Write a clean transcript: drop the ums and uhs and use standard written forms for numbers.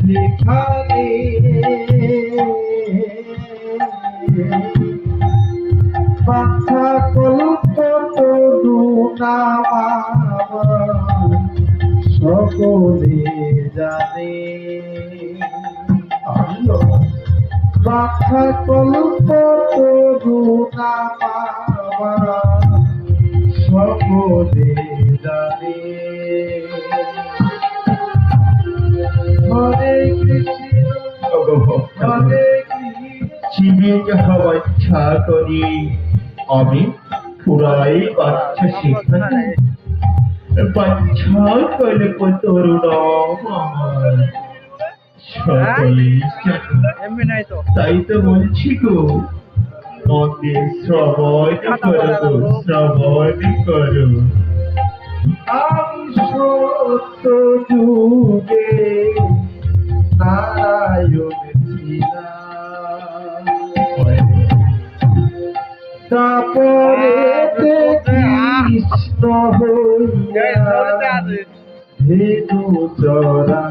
যেখানে বাছা কল্প তরু নাম সকলে জানে বাছা কল্প তরু নাম সকলে জানে হরে কৃষ্ণ হরে চিনে যাহা বাচ্চা করি আমি পুরাই বাচ্চা সেখানে বাচ্চা করলে তরুণ আমার সকলে তাই তো বলছি গো মন্দির শ্রবণ করো শ্রবণ করো আমি সত্য যুগে নারায়ণ ছিলাম তারপরে কৃষ্ণ হইয়া ধেনু চরা